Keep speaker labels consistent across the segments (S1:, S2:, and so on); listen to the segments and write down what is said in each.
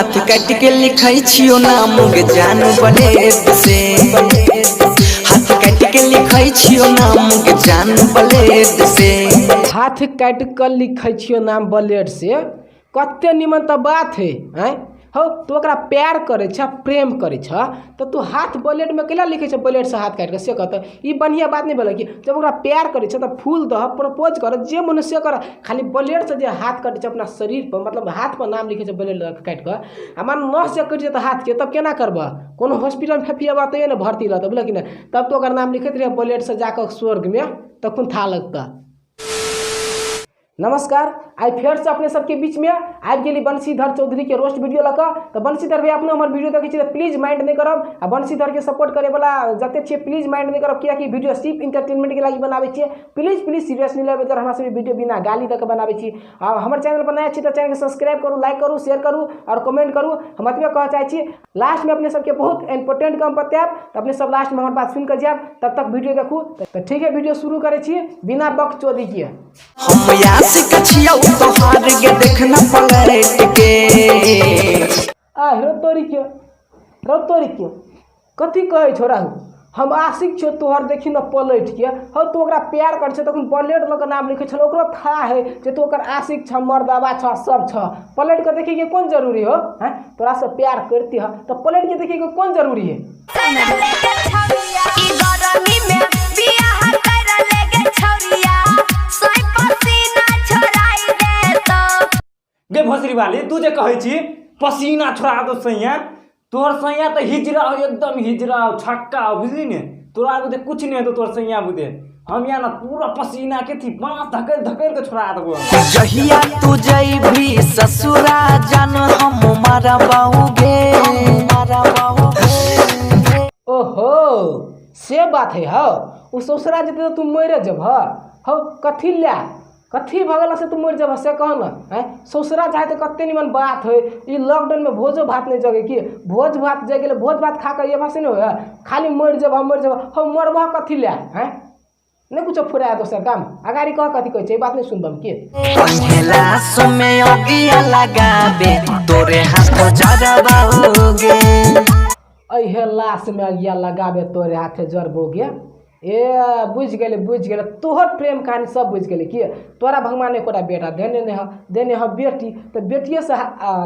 S1: हाथ काट के लिखै छियो नाम गे जान ब्लेड से, हाथ काट के लिखै छियो नाम गे जान ब्लेड से।
S2: हाथ काट के लिखै छियो नाम ब्लेड से, कते निमन तो बात है हैं। हो तू ओकरा प्यार करे छ, प्रेम करे छ, तो तू हाथ ब्लेड में कैला लिखे छ ब्लेड से हाथ काट के, से कहता ई बढ़िया बात नहीं बोले कि जब ओकरा प्यार करे छ तो फूल दह, प्रपोज कर, जे मन से कर। खाली ब्लेड से जे हाथ काटे छ अपना शरीर पर, मतलब हाथ पर नाम लिखे छ ब्लेड काट के, आ मान नस से कट जेत हाथ के, तब केना करबा? कोनो हॉस्पिटल में फेफिया तो ना भर्ती रहता बोले कि ना, तब तो ओकर नाम लिखत रहे ब्लेड से जाकर स्वर्ग में, तब था लगता। नमस्कार, आज फिर से अपने सबके बीच में आज गेली बंशीधर चौधरी के रोस्ट वीडियो लगा। तो बंशीधर भाई अपने हमारे वीडियो देखे प्लीज माइंड नहीं करब, आ बंशीधर के सपोर्ट करे वाला जते छे प्लीज माइंड नहीं करब, किया वीडियो सिर्फ इंटरटेनमेंट के लिए बनावे छे। प्लीज सीरियस नहीं लेबे, हमरा सब वीडियो बिना गाली दे के बनावे छी। और हमारे चैनल पर नया छी तो चैनल के सब्सक्राइब करू, लाइक करू, शेयर करू और कमेंट करू। हम अतबे कह चाहे छी लास्ट में अपने सबके बहुत इंपोर्टेंट काम बताएब, तो अपने सब लास्ट में हमारे बात सुन कर जाएब, तब तक वीडियो देखू। तो ठीक है, वीडियो शुरू करे छी बिना बकचोदी के।
S1: हम यासिक छियौ तोहार के देखना पलट के,
S2: आ तोरी के कथी कहे छोरा हूँ, हम आशिक छो तोहर देखी न पलट के। हो तो ओकरा प्यार कर छ, तखन ब्लेड लग नाम लिखे छ, ओकरो था है जे तो ओकर आशिक छ, मर्दावा छ, सब छ। पलट के देखे के कौन जरूरी हो हैं? तोरा से प्यार करती है तो पलट के देखे के कौन जरूरी है?
S3: गे भोसरी वाली, तू जे कहै छी पसीना छोड़ा दो सैया, तोहर सैया तो हिजरा हो, एकदम हिजरा हो, छक्का हो, बुझली ने? तोरा बुझे कुछ नहीं तो तोहर सैया बुझे हम यहाँ ना पूरा पसीना के थी बांस धकेल धकेल के छोड़ा देबो।
S1: जहिया तू जइभी ससुरा जान हम मारा बाऊगे, मारा बाऊगे।
S2: ओहो से बात है। हो उ ससुरा जते तो तू मर जब हो कथी ला, कथी भगला से तू मर जब से कह न है। ससुरा चाहे तो कते निमन बात है। ई लॉकडाउन में भोजो भात नहीं जगे कि भोज भात जगे ले, भोज भात खा कर ये भाषा नहीं हो खाली मर जब हम मरबा कथी ला है, नहीं कुछ फुराया दोसर काम अगाड़ी कह कथी कहै छै, बात नहीं सुनबम के।
S1: पहला समय अगिया लगाबे तोरे हाथ जरबाओगे,
S2: अहे लाश में अगिया लगाबे तोरे हाथे जरबोगे। ए बुझ गेले तोहर प्रेम कहानी सब बुझ गेले कि तोरा भगवान ने कोटा बेटा देने ह बेटी, तो बेटिए से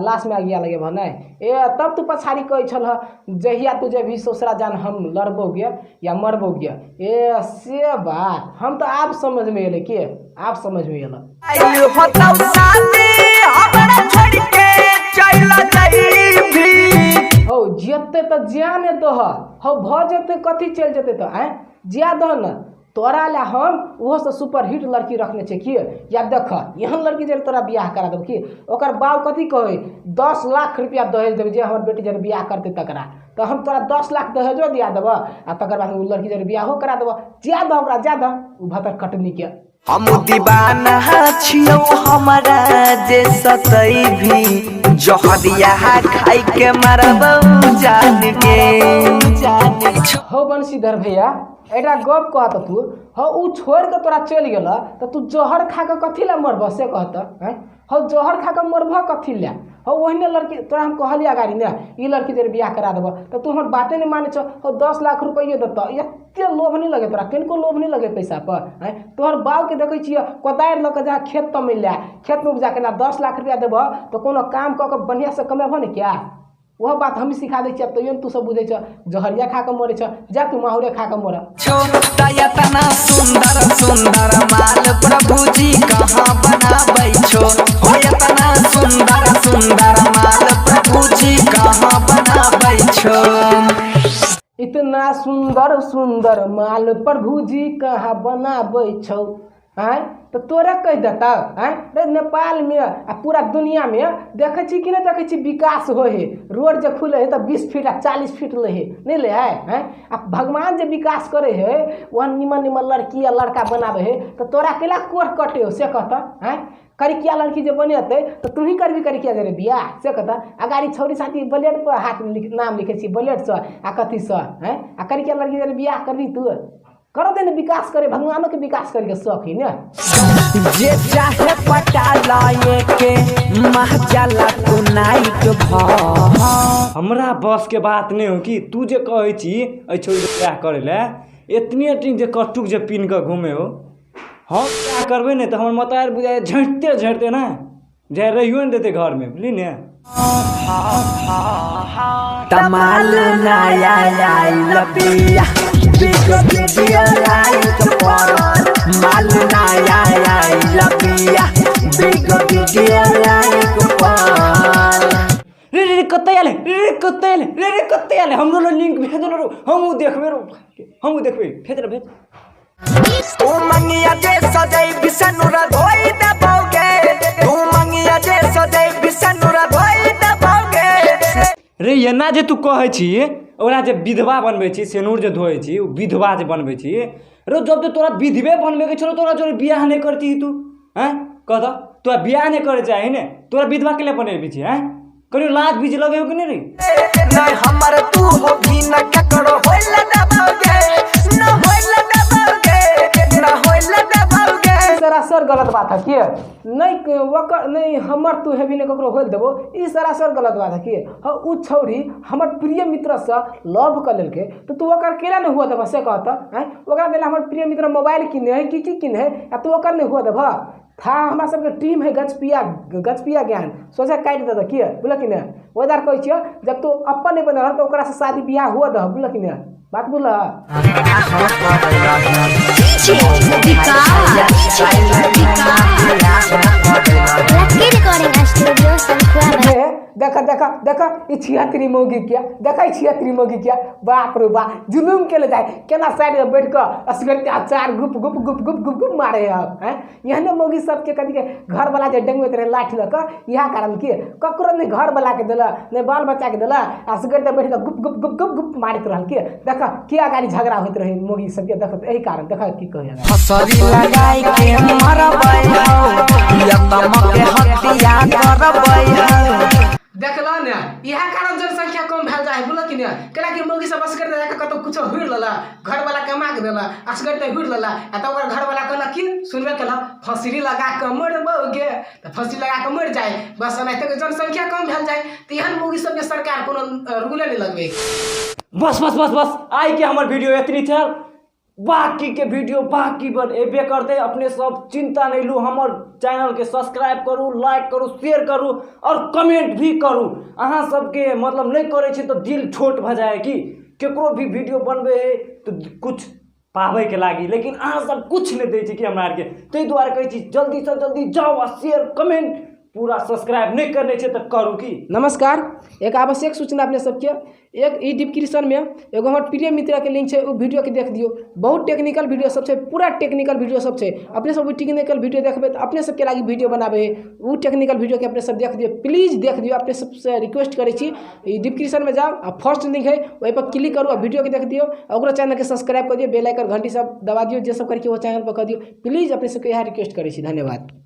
S2: लाश में अगिया लगे भने। ए तब तू पछाड़ी कहे छल जहिया तुझे भी ससुरा जान हम लड़बोगे या मरबोगे। ए से बात हम तो आप समझ में एले कि आप समझ में एला। हो जियते तो जाने दह, हो भ जते कथी चल जते तो आए जिया दह न। तोरा ला हम वो से सुपर हिट लड़की रखने छे कि या देख एहन लड़की जे तोरा बियाह करा देब कि ओकर बाप कथी कहे 10 लाख रुपया दहेज देब जे हमर बेटी जे बियाह करते तकरा, तो हम तोरा 10 लाख दहेजो दिया देब आ तकर बाद उ लड़की जे बियाहो करा देब। जा दह ओकरा, जा दह उ भतर कटनी के।
S1: हम दीवाना छियौ हमारा जे सतई भी जहरिया खाई के मरबौ जान के।
S2: हो बंशीधर भैया एटा गप कहत तू, हो उ छोड़ के तोरा चल गेल तो तू जहर खा के कथी ला मरब से कहत हैं? हो जहर खा के मरब कथी ला? हो ओहने लड़की तोरा हम कहली अगाड़ी ना ई लड़की तेरे बियाह करा देब, तो तू हमर बाते नहीं माने छ। हो 10 लाख रुपये देत, एते लोभ नहीं लगे तोरा, किनको लोभ नहीं लगे पैसा पर हैं? तोहर बाव के देखे छियै कोदारि लऽ के जहाँ खेत तो मिल जाए, खेत में उपजा के ना 10 लाख रुपया देब तो कोनो काम कऽ के बढ़िया से कमेबो ने क्या? वह बात हम सिखा दै छियै, तैयो तू सब बुझे छ जहरिया खा के मरे छ। जा तू माहुरे खा के मर।
S1: इतना सुंदर सुंदर माल प्रभु जी कहाँ बनाबै छो, हो इतना सुंदर सुंदर माल प्रभु जी कहाँ बनाबै छो।
S2: इतना सुंदर सुंदर माल प्रभु जी कहाँ बनाबै छो आय तो तोरा कह देता आय नेपाल में आ पूरा दुनिया में देखे छी कि नहीं देखे छी विकास हो है। रोड जो खुले है तो 20 फीट आ 40 फीट ले है नहीं ले है आ भगवान जो विकास करे है वह निमन निमन लड़की या लड़का बनावे है तो तोरा केला कोट कटे हो से कहता है। करिकिया लड़की जो बनेते तो तू ही करबी करिकिया जरे बियाह से कहता अगाड़ी छौरी साथी ब्लेड पर हाथ नाम लिखे छी ब्लेड से आ कथी से है आ करिकिया लड़की जरे बियाह करबी तू करो देने विकास करे, भगवानों के विकास करके शौक ही ना।
S1: जे चाहे पटा लाए के महजला तू नाइक भ
S3: हमरा बस के बात नहीं हो कि तू जे कहै छी ए छोड़ क्या करे ले इतनी जे कटुक जे पिन के घूमे हो, हम क्या करबे नहीं तो हमर मतार बुझाए झटते ना जाए रहियो नहीं देते घर में, बुझली ने।
S1: तमाल नया लपिया बिगो वीडियो लाइक पर माल नया लपिया बिगो वीडियो लाइक पर
S3: रे कत्ते आले रे कत्ते आले हमरो लो लिंक भेज दो रो, हम देखबे भेज
S1: तू मंगिया जे सजै बिसनुरा धोई दबोगे, तू मंगिया जे सजै बिसनुरा धोई दबोगे।
S3: रे एना जे तू कहै छी ओकरा जे विधवा बनबै छी, सेनूर जे धोइ छी ओ विधवा जे बनबै छी रो, जब तो तोरा विधवे बनबे के छलो तोरा जोरे बियाह नहीं करती तू, हैं कह दो तोरा बियाह नहीं करे चाहे ने, तोरा विधवा के लिए बनेबी छी, हैं करियो लाज बीज लगे हो कि नहीं रे।
S1: नहीं हमर तू हो भी न ककड़ो होइला दबोगे, न होइला दबोगे, न होइला दबोगे।
S2: सरासर गलत बात है कि नहीं वकर नहीं हमर तू हेबी ने ककरो होल देबो, ई सरासर गलत बात है कि उ छौरी हमर प्रिय मित्र से लव कर लेलके तो तू ओकर केला नहीं हुआ देबा से कहता हैं, ओकरा देला हमर प्रिय मित्र मोबाइल किने है की किने है आ तू ओकर नहीं हुआ देबा था। हमरा सबके टीम है गजपिया ज्ञान सोचा काट दे कि बोला कि नहीं ओदार कहै छियो जब तू अपन नहीं बनल तो ओकरा से शादी बियाह हुआ दह, बोला कि नहीं बात बोला। देखा देखा देखा ई छिहत्तरी मोगी क्या देखा, छिहत्तरी मोगी क्या, बाप रे बाप जुलूम के ले जाए केना साइड में बैठ कर असगरते अचार गुप गुप गुप गुप गुप गुप मारे अब हैं। यहने मोगी सबके कदी के घर वाला जे डंगवे रहे लाठी लक यह कारण कि ककरो नहीं घर वाला के देला नहीं बाल बच्चा के देला, असगरते बैठ कर गुप गुप गुप गुप गुप मारत रहल के देखा किया गाड़ी झगड़ा होत रहे मोगी सबके, देखा यही कारण देखा की कहे
S1: फसरी लगाई के मरबै हो या तमके हत्या करबै हो।
S2: देखला ने यह कारण जनसंख्या कम भेल जाए, बोला कि नहीं केला कि मोगी सब असगर दे जाके कतो कुछ हुड़ लला घर वाला कमा के देला असगर ते हुड़ लला आ त ओकर घर वाला कहला कि सुनबे केला फसरी लगा के मरबोगे त फसरी लगा के मर जाए बस नहीं तो जनसंख्या कम भेल जाए तो यहन मोगी सब के सरकार कोनो रूल नहीं लगबे।
S3: बस आई के हमर वीडियो इतनी था, बाकी के वीडियो बाकी बन एबे करते। अपने सब चिंता नहीं लू, हमर चैनल के सब्सक्राइब करू, लाइक करू, शेयर करू और कमेंट भी करू। अहाँ सबके मतलब नहीं करे छी तो दिल छोट भ जाए कि केकरो भी वीडियो बनबे है तो कुछ पावे के लागी, लेकिन अहाँ सब कुछ नहीं दे छी कि हमरा आर के, ताहि दुआरे कहै छी जल्दी से जल्दी जाओ आ शेयर कमेंट पूरा सब्सक्राइब नहीं करने से तो करू की।
S2: नमस्कार, एक आवश्यक सूचना अपने सबके, एक ई डिस्क्रिप्शन में एगो हमर प्रिय मित्र के लिंक है, वो वीडियो के देख दियो। बहुत टेक्निकल वीडियो सब है, पूरा टेक्निकल वीडियो सब है। अपने सब टेक्निकल वीडियो देखबे तो अपने सबके लागी वीडियो बनाबे वो टेक्निकल वीडियो के अपने सब देख दियो, प्लीज देख दियो। अपने सबसे रिक्वेस्ट करे छी डिस्क्रिप्शन में जाओ आ फर्स्ट लिंक है वही पर क्लिक करू, वीडियो के देख दियो, और चैनल के सब्सक्राइब कर दियो, बेल आइकन घंटी सब दबा दियो, जे सब करके वो चैनल पर कर दियो। प्लीज अपने सबके यहाँ रिक्वेस्ट करे छी। धन्यवाद।